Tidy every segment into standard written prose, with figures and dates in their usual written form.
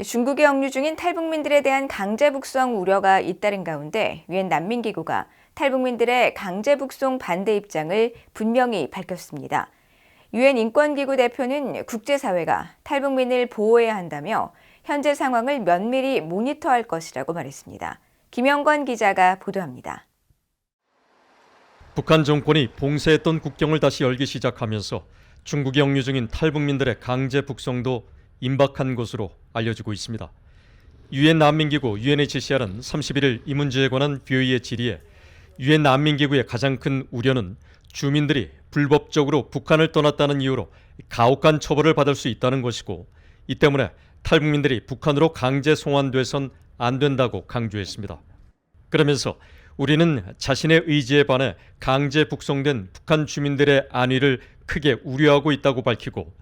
중국에 억류 중인 탈북민들에 대한 강제 북송 우려가 잇따른 가운데 유엔 난민기구가 탈북민들의 강제 북송 반대 입장을 분명히 밝혔습니다. 유엔 인권기구 대표는 국제사회가 탈북민을 보호해야 한다며 현재 상황을 면밀히 모니터할 것이라고 말했습니다. 김영권 기자가 보도합니다. 북한 정권이 봉쇄했던 국경을 다시 열기 시작하면서 중국에 억류 중인 탈북민들의 강제 북송도 임박한 것으로 알려지고 있습니다. 유엔 난민기구 UNHCR은 31일 이 문제에 관한 VOA의 질의에 유엔 난민기구의 가장 큰 우려는 주민들이 불법적으로 북한을 떠났다는 이유로 가혹한 처벌을 받을 수 있다는 것이고, 이 때문에 탈북민들이 북한으로 강제 송환돼선 안 된다고 강조했습니다. 그러면서 우리는 자신의 의지에 반해 강제 북송된 북한 주민들의 안위를 크게 우려하고 있다고 밝히고,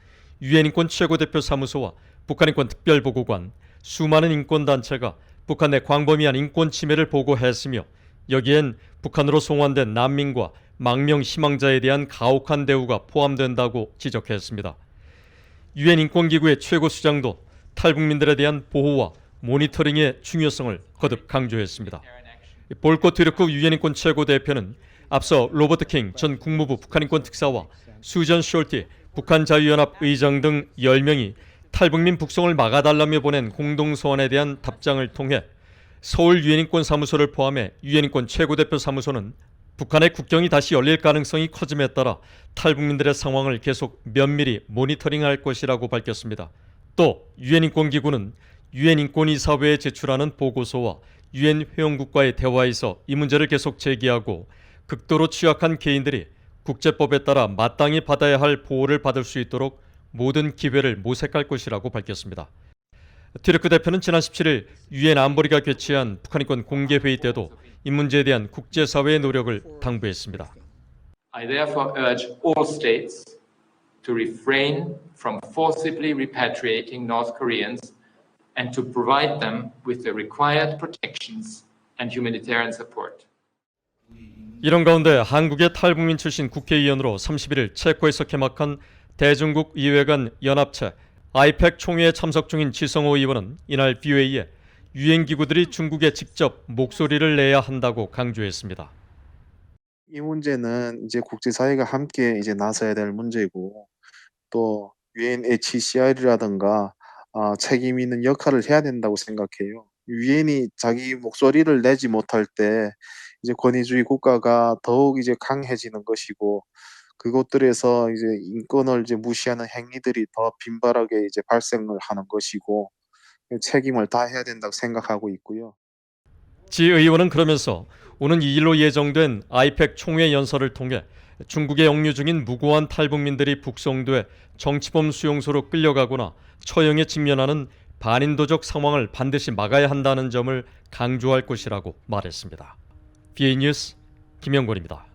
유엔 인권 최고대표 사무소와 북한 인권 특별보고관, 수많은 인권단체가 북한 내 광범위한 인권 침해를 보고했으며, 여기엔 북한으로 송환된 난민과 망명 희망자에 대한 가혹한 대우가 포함된다고 지적했습니다. 유엔 인권기구의 최고수장도 탈북민들에 대한 보호와 모니터링의 중요성을 거듭 강조했습니다. 볼코 트르크 유엔 인권 최고대표는 앞서 로버트 킹 전 국무부 북한 인권 특사와 수전 숄티 북한 자유연합 의장 등 10명이 탈북민 북송을 막아달라며 보낸 공동서한에 대한 답장을 통해 서울 유엔 인권 사무소를 포함해 유엔 인권 최고대표 사무소는 북한의 국경이 다시 열릴 가능성이 커짐에 따라 탈북민들의 상황을 계속 면밀히 모니터링할 것이라고 밝혔습니다. 또 유엔 인권기구는 유엔 인권이사회에 제출하는 보고서와 유엔 회원국과의 대화에서 이 문제를 계속 제기하고, 극도로 취약한 개인들이 국제법에 따라 마땅히 받아야 할 보호를 받을 수 있도록 모든 기회를 모색할 것이라고 밝혔습니다. 튀르크 대표는 지난 17일 유엔 안보리가 개최한 북한 인권 공개회의 때도 이 문제에 대한 국제사회의 노력을 당부했습니다. I therefore urge all states to refrain from forcibly repatriating North Koreans and to provide them with the required protections and humanitarian support. 이런 가운데 한국의 탈북민 출신 국회의원으로 31일 체코에서 개막한 대중국 의회간 연합체 아이팩 총회에 참석 중인 지성호 의원은 이날 VOA에 유엔 기구들이 중국에 직접 목소리를 내야 한다고 강조했습니다. 이 문제는 이제 국제사회가 함께 이제 나서야 될 문제고, 또 UNHCR이라든가 책임 있는 역할을 해야 된다고 생각해요. 유엔이 자기 목소리를 내지 못할 때 이제 권위주의 국가가 더욱 이제 강해지는 것이고, 그곳들에서 이제 인권을 이제 무시하는 행위들이 더 빈발하게 이제 발생을 하는 것이고, 책임을 다해야 된다고 생각하고 있고요. 지 의원은 그러면서 오는 2일로 예정된 아이팩 총회 연설을 통해 중국에 억류 중인 무고한 탈북민들이 북송돼 정치범 수용소로 끌려가거나 처형에 직면하는 반인도적 상황을 반드시 막아야 한다는 점을 강조할 것이라고 말했습니다. BA 뉴스 김영권입니다.